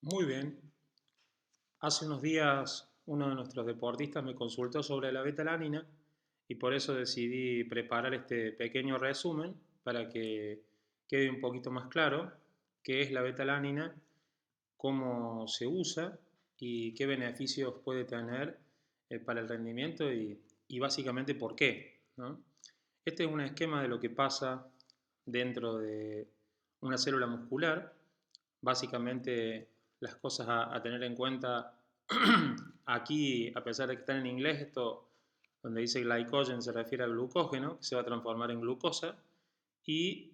Muy bien. Hace unos días uno de nuestros deportistas me consultó sobre la betalanina y por eso decidí preparar este pequeño resumen para que quede un poquito más claro qué es la betalanina, cómo se usa y qué beneficios puede tener para el rendimiento y básicamente por qué, ¿no? Este es un esquema de lo que pasa dentro de una célula muscular. Básicamente las cosas a tener en cuenta aquí, a pesar de que están en inglés, esto donde dice glycogen se refiere a glucógeno, que se va a transformar en glucosa, y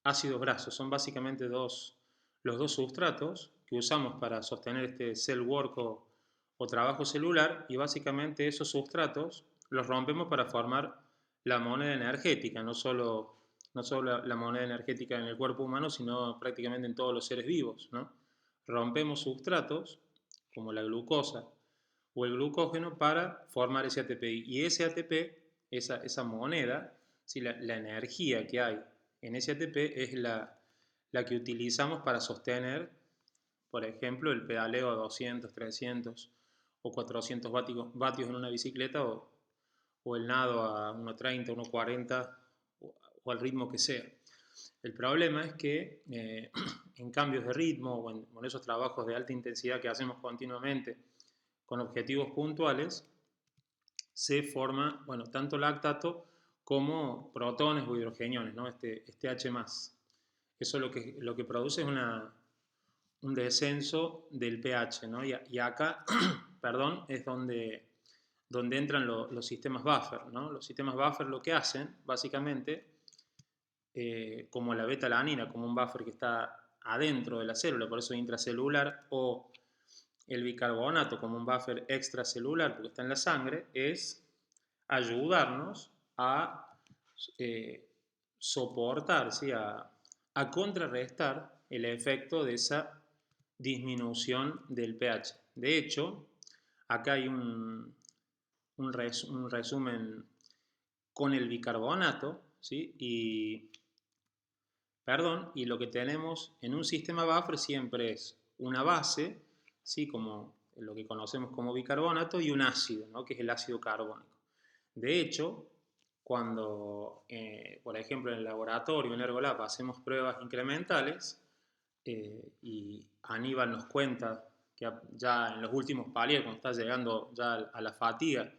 ácidos grasos. Son básicamente los dos sustratos que usamos para sostener este cell work o trabajo celular, y básicamente esos sustratos los rompemos para formar la moneda energética, no solo la moneda energética en el cuerpo humano, sino prácticamente en todos los seres vivos, ¿no? Rompemos sustratos como la glucosa o el glucógeno para formar ese ATP. Y ese ATP, esa moneda, ¿sí? La energía que hay en ese ATP es la que utilizamos para sostener, por ejemplo, el pedaleo a 200, 300 o 400 vatios en una bicicleta o el nado a 1.30, 1.40 o al ritmo que sea. El problema es que en cambios de ritmo o en esos trabajos de alta intensidad que hacemos continuamente con objetivos puntuales, se forma, bueno, tanto lactato como protones o hidrogeniones, ¿no? Este H+. Eso lo que produce es un descenso del pH, ¿no? Y acá, perdón, es donde entran los sistemas buffer, ¿no? Los sistemas buffer lo que hacen, básicamente, como la beta-alanina, como un buffer que está adentro de la célula, por eso es intracelular, o el bicarbonato como un buffer extracelular, porque está en la sangre, es ayudarnos a eh, soportar, ¿sí? a contrarrestar el efecto de esa disminución del pH. De hecho, acá hay un resumen con el bicarbonato, ¿sí? Y lo que tenemos en un sistema buffer siempre es una base, ¿sí? Como lo que conocemos como bicarbonato, y un ácido, ¿no? Que es el ácido carbónico. De hecho, cuando, por ejemplo, en el laboratorio, en Ergolab, hacemos pruebas incrementales, y Aníbal nos cuenta que ya en los últimos paliers, cuando está llegando ya a la fatiga,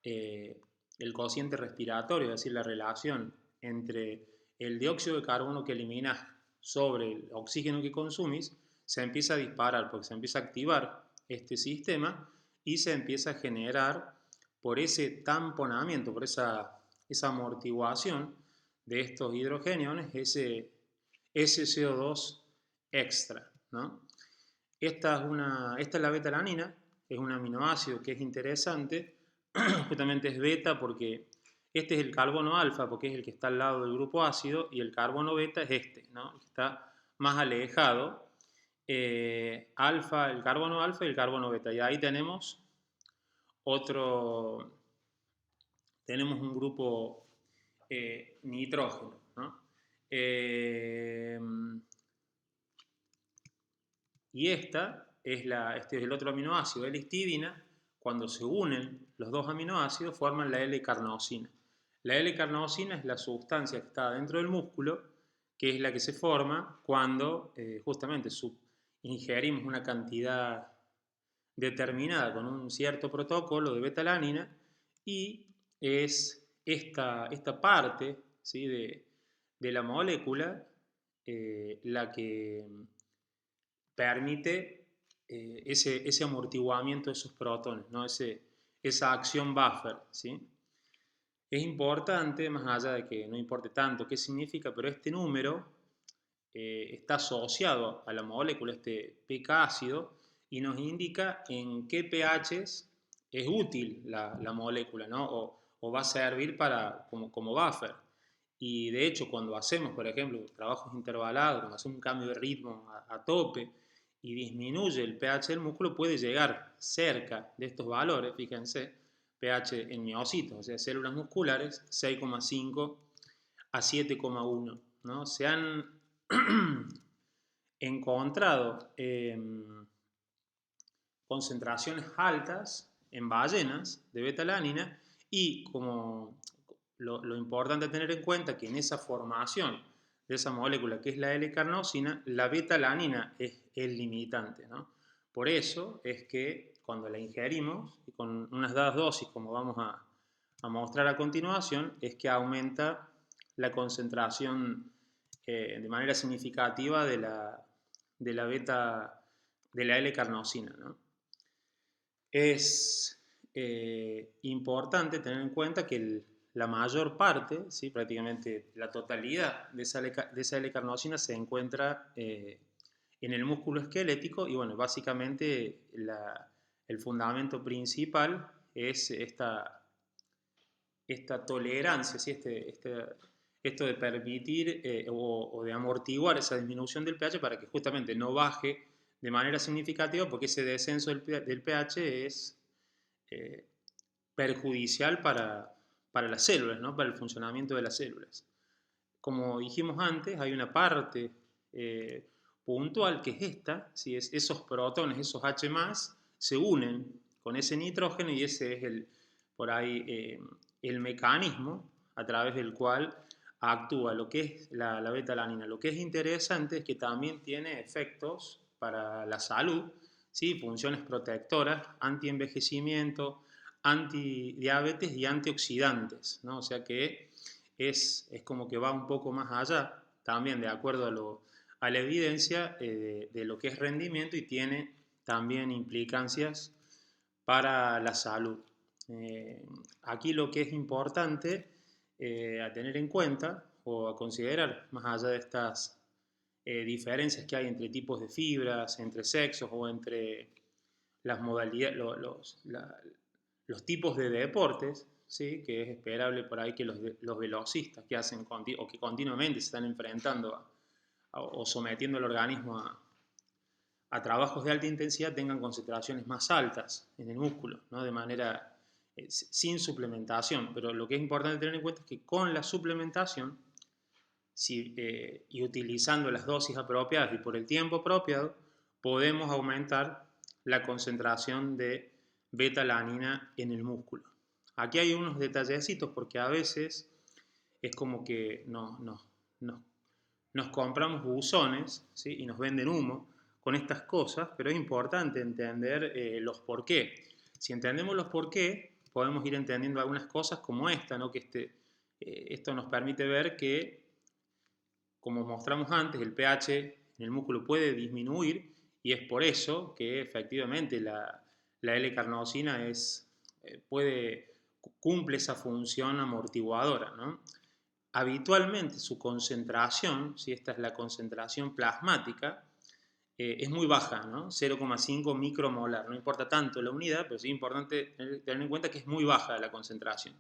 eh, el cociente respiratorio, es decir, la relación entre el dióxido de carbono que eliminas sobre el oxígeno que consumís, se empieza a disparar porque se empieza a activar este sistema y se empieza a generar por ese tamponamiento, por esa amortiguación de estos hidrogeniones, ese CO2 extra, ¿no? Esta es la beta-alanina, es un aminoácido que es interesante, justamente es beta porque este es el carbono alfa, porque es el que está al lado del grupo ácido, y el carbono beta es este, ¿no? El que está más alejado. El carbono alfa y el carbono beta. Y ahí otro, tenemos un grupo nitrógeno, ¿no? Eh, y este es el otro aminoácido, L-histidina. Cuando se unen los dos aminoácidos forman la L-carnosina. La L-carnosina es la sustancia que está dentro del músculo, que es la que se forma cuando justamente ingerimos una cantidad determinada con un cierto protocolo de betalanina, y es esta parte, ¿sí? de la molécula la que permite ese amortiguamiento de esos protones, ¿no? Esa acción buffer, ¿sí? Es importante, más allá de que no importe tanto qué significa, pero este número está asociado a la molécula, este pK ácido, y nos indica en qué pHs es útil la molécula, ¿no? O va a servir como buffer. Y de hecho, cuando hacemos, por ejemplo, trabajos intervalados, cuando hacemos un cambio de ritmo a tope y disminuye el pH del músculo, puede llegar cerca de estos valores, fíjense, pH en miocitos, o sea, células musculares, 6,5 a 7,1, ¿no? encontrado concentraciones altas en ballenas de betalanina y como lo importante a tener en cuenta que en esa formación de esa molécula que es la L-carnosina, la betalanina es el limitante, ¿no? Por eso es que cuando la ingerimos, y con unas dadas dosis como vamos a mostrar a continuación, es que aumenta la concentración de manera significativa de la beta, de la L-carnosina, ¿no? Es importante tener en cuenta que la mayor parte, ¿sí? Prácticamente la totalidad de esa L-carnosina se encuentra en el músculo esquelético y bueno, básicamente el fundamento principal es esta tolerancia, ¿sí? Esto de permitir o de amortiguar esa disminución del pH para que justamente no baje de manera significativa, porque ese descenso del pH es perjudicial para las células, ¿no? Para el funcionamiento de las células. Como dijimos antes, hay una parte puntual que es esta, ¿sí? Esos protones, esos H+, se unen con ese nitrógeno y ese es por ahí el mecanismo a través del cual actúa lo que es la betalanina. Lo que es interesante es que también tiene efectos para la salud, ¿sí? Funciones protectoras, antienvejecimiento, antidiabetes y antioxidantes, ¿no? O sea que es como que va un poco más allá, también de acuerdo a la evidencia de lo que es rendimiento y tiene también implicancias para la salud. Aquí lo que es importante a tener en cuenta o a considerar, más allá de estas diferencias que hay entre tipos de fibras, entre sexos o entre las modalidades, los tipos de deportes, ¿sí? Que es esperable por ahí que los velocistas que hacen o que continuamente se están enfrentando o sometiendo al organismo a trabajos de alta intensidad tengan concentraciones más altas en el músculo, ¿no? De manera sin suplementación, pero lo que es importante tener en cuenta es que con la suplementación y utilizando las dosis apropiadas y por el tiempo apropiado, podemos aumentar la concentración de betalanina en el músculo. Aquí hay unos detallecitos porque a veces es como que nos compramos buzones, ¿sí? Y nos venden humo con estas cosas, pero es importante entender los por qué. Si entendemos los por qué, podemos ir entendiendo algunas cosas como esta, ¿no? Que esto nos permite ver que, como mostramos antes, el pH en el músculo puede disminuir y es por eso que efectivamente la L-carnosina cumple esa función amortiguadora, ¿no? Habitualmente su concentración, si esta es la concentración plasmática, es muy baja, ¿no? 0,5 micromolar. No importa tanto la unidad, pero sí es importante tener en cuenta que es muy baja la concentración.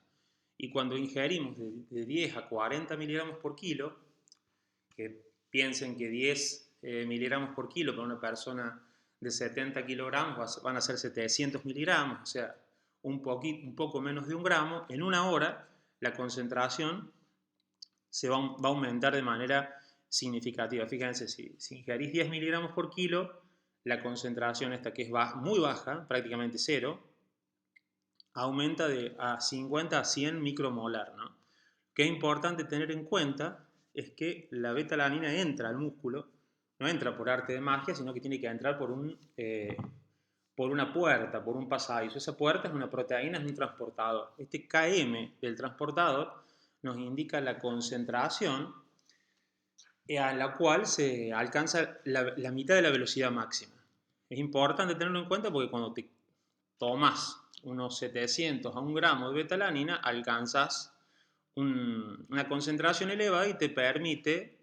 Y cuando ingerimos de 10 a 40 miligramos por kilo, que piensen que 10 miligramos por kilo para una persona de 70 kilogramos van a ser 700 miligramos, o sea, un poco menos de un gramo, en una hora la concentración se va a aumentar de manera significativa. Fíjense, si ingerís 10 miligramos por kilo, la concentración esta que es muy baja, prácticamente cero, aumenta a 50 a 100 micromolar, ¿no? Que es importante tener en cuenta es que la betalanina entra al músculo, no entra por arte de magia, sino que tiene que entrar por una puerta, por un pasadizo. Esa puerta es una proteína, es un transportador. Este Km del transportador nos indica la concentración a la cual se alcanza la mitad de la velocidad máxima. Es importante tenerlo en cuenta porque cuando te tomas unos 700 a 1 gramo de betalanina, alcanzas una concentración elevada y te permite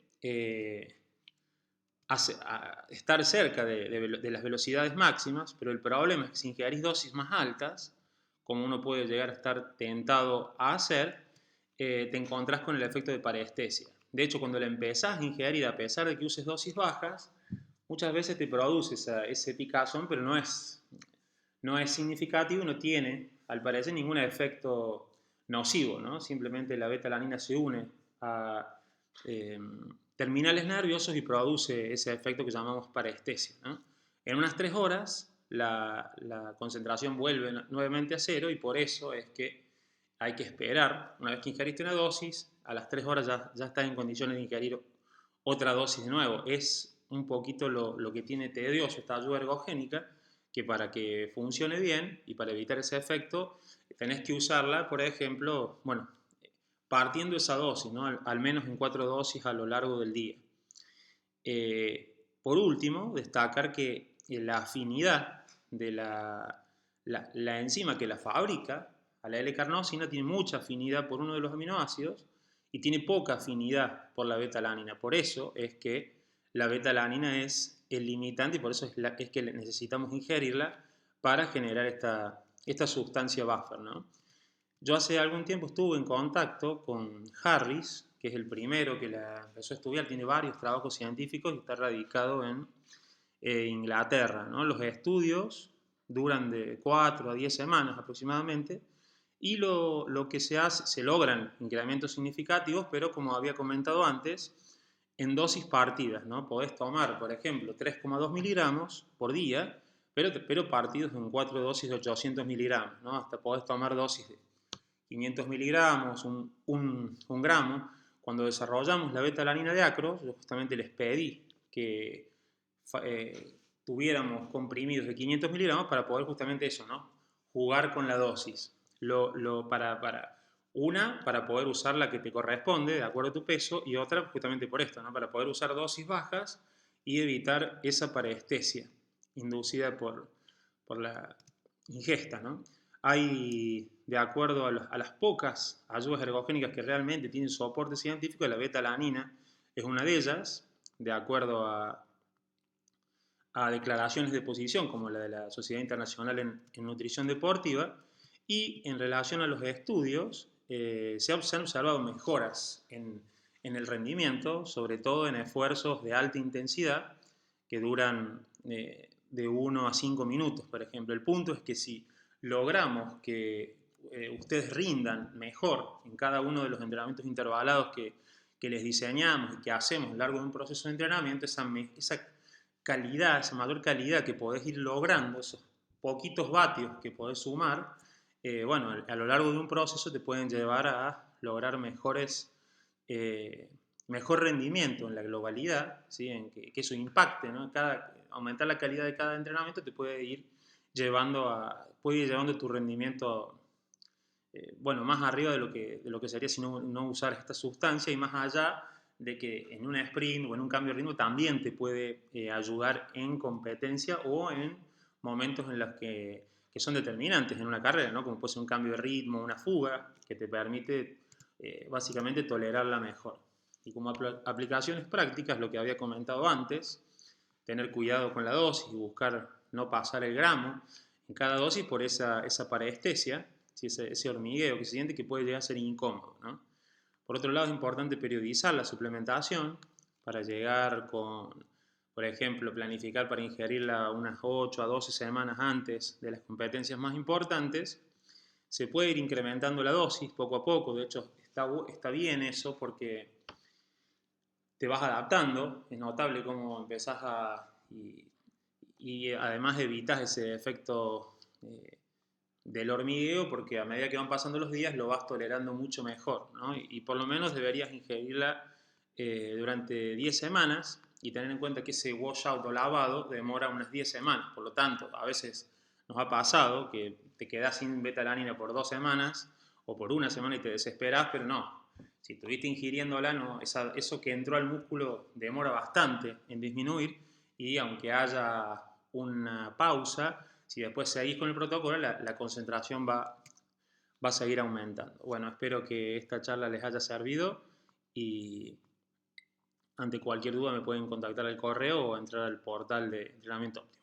estar cerca de las velocidades máximas, pero el problema es que si ingerís dosis más altas, como uno puede llegar a estar tentado a hacer, te encontrás con el efecto de parestesia. De hecho, cuando la empezás a ingerir, a pesar de que uses dosis bajas, muchas veces te produce ese picazón, pero no es significativo y no tiene, al parecer, ningún efecto nocivo, ¿no? Simplemente la betalanina se une a terminales nerviosos y produce ese efecto que llamamos parestesia, ¿no? En unas 3 horas la concentración vuelve nuevamente a cero y por eso es que hay que esperar, una vez que ingeriste una dosis, a las 3 horas ya estás en condiciones de ingerir otra dosis de nuevo. Es un poquito lo que tiene tedioso esta ayuda ergogénica, que para que funcione bien y para evitar ese efecto, tenés que usarla, por ejemplo, bueno, partiendo esa dosis, ¿no? Al menos en 4 dosis a lo largo del día. Por último, destacar que la afinidad de la enzima que la fabrica, a la L-carnosina, tiene mucha afinidad por uno de los aminoácidos y tiene poca afinidad por la beta-alanina. Por eso es que la beta-alanina es el limitante y por eso es que necesitamos ingerirla para generar esta sustancia buffer, ¿no? Yo hace algún tiempo estuve en contacto con Harris, que es el primero que la empezó a estudiar, tiene varios trabajos científicos y está radicado en Inglaterra, ¿no? Los estudios duran de 4 a 10 semanas aproximadamente y lo que se hace, se logran incrementos significativos, pero como había comentado antes, en dosis partidas, ¿no? Podés tomar, por ejemplo, 3,2 miligramos por día, pero partidos en 4 dosis de 800 miligramos, ¿no? Hasta podés tomar dosis de 500 miligramos, un gramo. Cuando desarrollamos la beta-alanina de Acros, yo justamente les pedí que tuviéramos comprimidos de 500 miligramos para poder justamente eso, ¿no? Jugar con la dosis. Para poder usar la que te corresponde, de acuerdo a tu peso, y otra justamente por esto, ¿no? Para poder usar dosis bajas y evitar esa parestesia inducida por la ingesta, ¿no? Hay, de acuerdo a las pocas ayudas ergogénicas que realmente tienen soporte científico, la beta-alanina es una de ellas, de acuerdo a declaraciones de posición como la de la Sociedad Internacional en Nutrición Deportiva, y en relación a los estudios se han observado mejoras en el rendimiento, sobre todo en esfuerzos de alta intensidad que duran de 1 a 5 minutos, por ejemplo. El punto es que si logramos que ustedes rindan mejor en cada uno de los entrenamientos intervalados que les diseñamos y que hacemos a lo largo de un proceso de entrenamiento, esa calidad, esa mayor calidad que podés ir logrando, esos poquitos vatios que podés sumar, bueno, a lo largo de un proceso te pueden llevar a lograr mejor rendimiento en la globalidad, ¿sí? En que eso impacte, ¿no? Aumentar la calidad de cada entrenamiento te puede ir llevando tu rendimiento bueno, más arriba de lo que sería si no usar esta sustancia y más allá de que en un sprint o en un cambio de ritmo también te puede ayudar en competencia o en momentos en los que son determinantes en una carrera, ¿no? Como puede ser un cambio de ritmo, una fuga, que te permite básicamente tolerarla mejor. Y como aplicaciones prácticas, lo que había comentado antes, tener cuidado con la dosis y buscar no pasar el gramo en cada dosis por esa parestesia, ¿sí? ese hormigueo que se siente que puede llegar a ser incómodo, ¿no? Por otro lado, es importante periodizar la suplementación para llegar con, por ejemplo, planificar para ingerirla unas 8 a 12 semanas antes de las competencias más importantes. Se puede ir incrementando la dosis poco a poco, de hecho está bien eso porque te vas adaptando, es notable cómo empezás y además evitas ese efecto del hormigueo porque a medida que van pasando los días lo vas tolerando mucho mejor, ¿no? Y por lo menos deberías ingerirla durante 10 semanas y tener en cuenta que ese washout o lavado demora unas 10 semanas, por lo tanto, a veces nos ha pasado que te quedas sin beta-alanina por 2 semanas o por una semana y te desesperas, pero no, si estuviste ingiriéndola, no, eso que entró al músculo demora bastante en disminuir y aunque haya una pausa, si después seguís con el protocolo, la concentración va a seguir aumentando. Bueno, espero que esta charla les haya servido y ante cualquier duda me pueden contactar al correo o entrar al portal de entrenamiento óptimo.